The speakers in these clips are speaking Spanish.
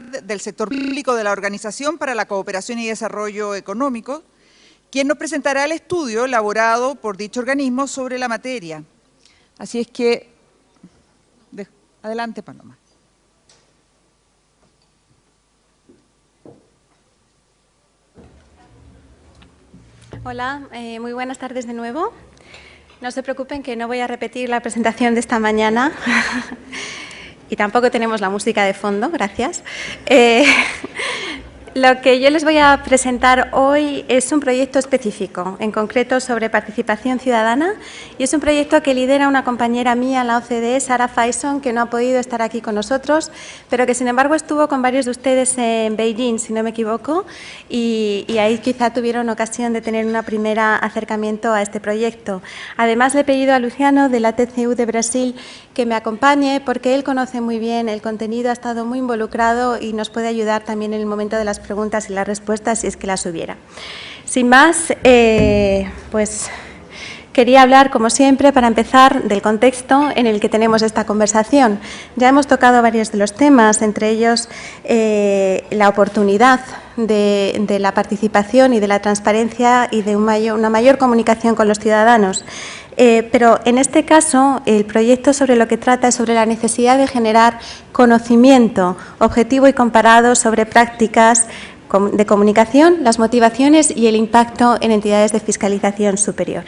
del sector público de la Organización para la Cooperación y Desarrollo Económico, quien nos presentará el estudio elaborado por dicho organismo sobre la materia. Así es que, adelante, Paloma. Hola, muy buenas tardes de nuevo. No se preocupen que no voy a repetir la presentación de esta mañana y tampoco tenemos la música de fondo, gracias. Lo que yo les voy a presentar hoy es un proyecto específico, en concreto sobre participación ciudadana, y es un proyecto que lidera una compañera mía en la OCDE, Sara Faison, que no ha podido estar aquí con nosotros, pero que sin embargo estuvo con varios de ustedes en Beijing, si no me equivoco, y ahí quizá tuvieron ocasión de tener un primer acercamiento a este proyecto. Además, le he pedido a Luciano de la TCU de Brasil que me acompañe porque él conoce muy bien el contenido, ha estado muy involucrado y nos puede ayudar también en el momento de las preguntas y las respuestas si es que las hubiera. Sin más, pues quería hablar, como siempre, para empezar, del contexto en el que tenemos esta conversación. Ya hemos tocado varios de los temas, entre ellos la oportunidad de la participación y de la transparencia y de una mayor comunicación con los ciudadanos. Pero en este caso, el proyecto sobre lo que trata es sobre la necesidad de generar conocimiento objetivo y comparado sobre prácticas de comunicación, las motivaciones y el impacto en entidades de fiscalización superior.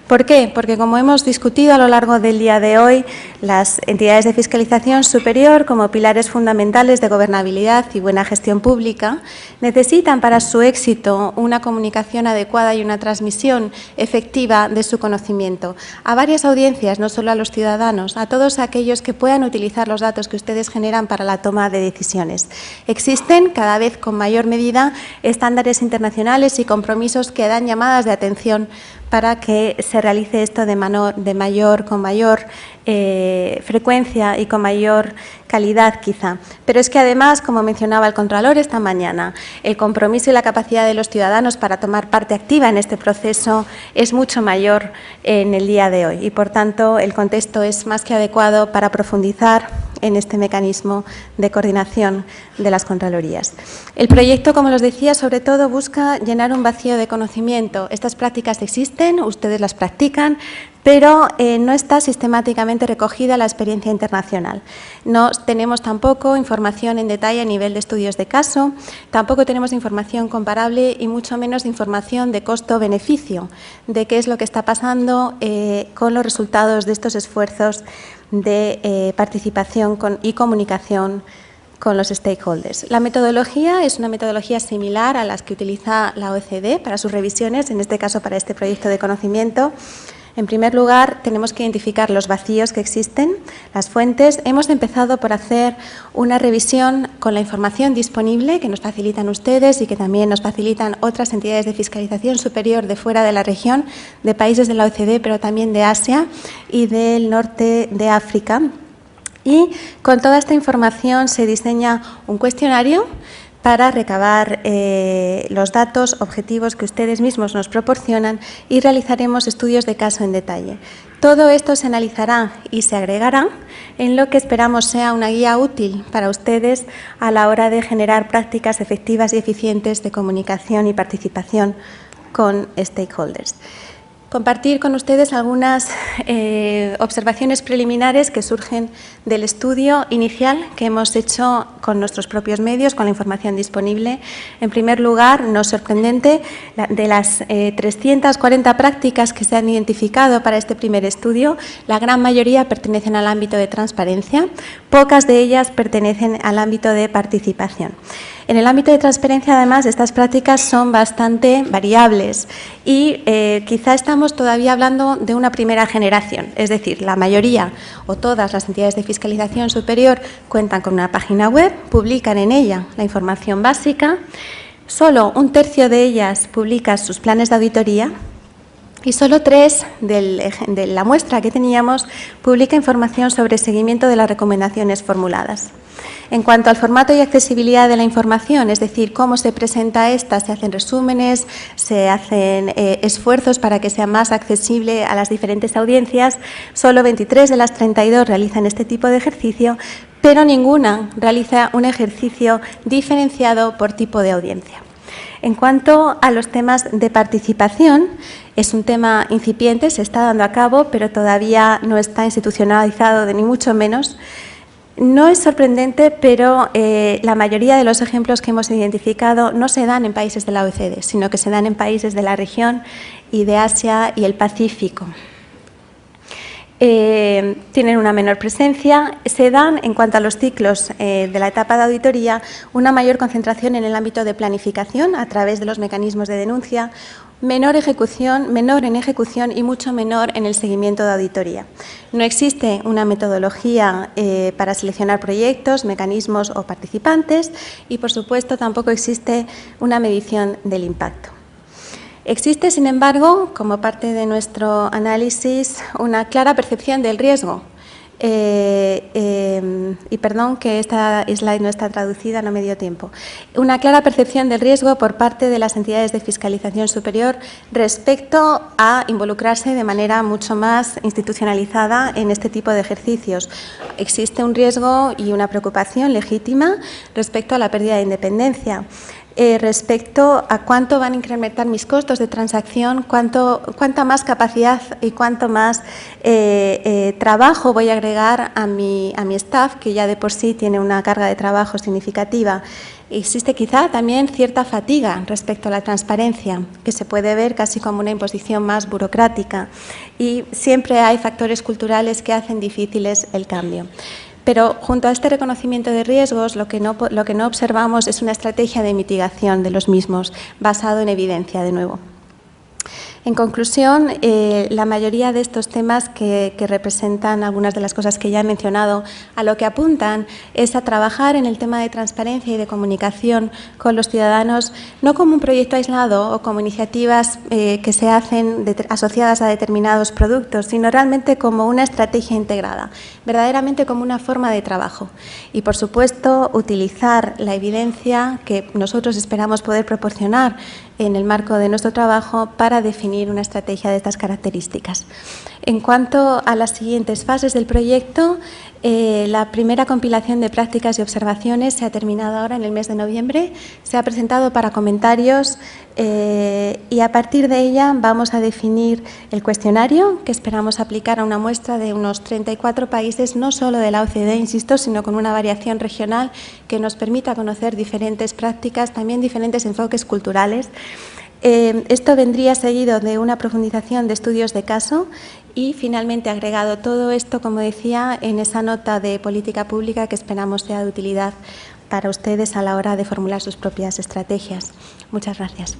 ¿Por qué? Porque, como hemos discutido a lo largo del día de hoy, las entidades de fiscalización superior, como pilares fundamentales de gobernabilidad y buena gestión pública, necesitan para su éxito una comunicación adecuada y una transmisión efectiva de su conocimiento a varias audiencias, no solo a los ciudadanos, a todos aquellos que puedan utilizar los datos que ustedes generan para la toma de decisiones. Existen, cada vez con mayor medida, estándares internacionales y compromisos que dan llamadas de atención para que se realice esto con mayor frecuencia y con mayor calidad, quizá. Pero es que además, como mencionaba el Contralor esta mañana, el compromiso y la capacidad de los ciudadanos para tomar parte activa en este proceso es mucho mayor en el día de hoy y, por tanto, el contexto es más que adecuado para profundizar en este mecanismo de coordinación de las Contralorías. El proyecto, como les decía, sobre todo busca llenar un vacío de conocimiento. Estas prácticas existen, ustedes las practican, pero no está sistemáticamente recogida la experiencia internacional. No tenemos tampoco información en detalle a nivel de estudios de caso, tampoco tenemos información comparable y mucho menos información de costo-beneficio, de qué es lo que está pasando con los resultados de estos esfuerzos de participación y comunicación con los stakeholders. La metodología es una metodología similar a las que utiliza la OECD para sus revisiones, en este caso para este proyecto de conocimiento. En primer lugar, tenemos que identificar los vacíos que existen, las fuentes. Hemos empezado por hacer una revisión con la información disponible que nos facilitan ustedes y que también nos facilitan otras entidades de fiscalización superior de fuera de la región, de países de la OECD, pero también de Asia y del norte de África. Y con toda esta información se diseña un cuestionario para recabar los datos objetivos que ustedes mismos nos proporcionan y realizaremos estudios de caso en detalle. Todo esto se analizará y se agregará en lo que esperamos sea una guía útil para ustedes a la hora de generar prácticas efectivas y eficientes de comunicación y participación con stakeholders. Compartir con ustedes algunas observaciones preliminares que surgen del estudio inicial que hemos hecho con nuestros propios medios, con la información disponible. En primer lugar, no es sorprendente, de las 340 prácticas que se han identificado para este primer estudio, la gran mayoría pertenecen al ámbito de transparencia, pocas de ellas pertenecen al ámbito de participación. En el ámbito de transparencia, además, estas prácticas son bastante variables y quizá estamos todavía hablando de una primera generación, es decir, la mayoría o todas las entidades de fiscalización superior cuentan con una página web, publican en ella la información básica, solo un tercio de ellas publica sus planes de auditoría y solo 3 de la muestra que teníamos publica información sobre seguimiento de las recomendaciones formuladas. En cuanto al formato y accesibilidad de la información, es decir, cómo se presenta esta, se hacen resúmenes, se hacen esfuerzos para que sea más accesible a las diferentes audiencias, solo 23 de las 32 realizan este tipo de ejercicio, pero ninguna realiza un ejercicio diferenciado por tipo de audiencia. En cuanto a los temas de participación, es un tema incipiente, se está dando a cabo, pero todavía no está institucionalizado, ni mucho menos. No es sorprendente, pero la mayoría de los ejemplos que hemos identificado no se dan en países de la OECD, sino que se dan en países de la región y de Asia y el Pacífico. Tienen una menor presencia, se dan en cuanto a los ciclos de la etapa de auditoría una mayor concentración en el ámbito de planificación a través de los mecanismos de denuncia, menor en ejecución y mucho menor en el seguimiento de auditoría. No existe una metodología para seleccionar proyectos, mecanismos o participantes y, por supuesto, tampoco existe una medición del impacto. Existe, sin embargo, como parte de nuestro análisis, una clara percepción del riesgo. Y perdón que esta slide no está traducida, no me dio tiempo. Una clara percepción del riesgo por parte de las entidades de fiscalización superior respecto a involucrarse de manera mucho más institucionalizada en este tipo de ejercicios. Existe un riesgo y una preocupación legítima respecto a la pérdida de independencia. Respecto a cuánto van a incrementar mis costos de transacción, cuánta más capacidad y cuánto más trabajo voy a agregar a mi staff, que ya de por sí tiene una carga de trabajo significativa. Existe quizá también cierta fatiga respecto a la transparencia, que se puede ver casi como una imposición más burocrática, y siempre hay factores culturales que hacen difíciles el cambio. Pero junto a este reconocimiento de riesgos, lo que no observamos es una estrategia de mitigación de los mismos, basado en evidencia, de nuevo. En conclusión, la mayoría de estos temas que representan algunas de las cosas que ya he mencionado, a lo que apuntan es a trabajar en el tema de transparencia y de comunicación con los ciudadanos, no como un proyecto aislado o como iniciativas que se hacen asociadas a determinados productos, sino realmente como una estrategia integrada, verdaderamente como una forma de trabajo. Y, por supuesto, utilizar la evidencia que nosotros esperamos poder proporcionar en el marco de nuestro trabajo para definir una estrategia de estas características. En cuanto a las siguientes fases del proyecto, la primera compilación de prácticas y observaciones se ha terminado ahora en el mes de noviembre, se ha presentado para comentarios y a partir de ella vamos a definir el cuestionario que esperamos aplicar a una muestra de unos 34 países, no solo de la OCDE, insisto, sino con una variación regional que nos permita conocer diferentes prácticas, también diferentes enfoques culturales. Esto vendría seguido de una profundización de estudios de caso y finalmente agregado todo esto, como decía, en esa nota de política pública que esperamos sea de utilidad para ustedes a la hora de formular sus propias estrategias. Muchas gracias.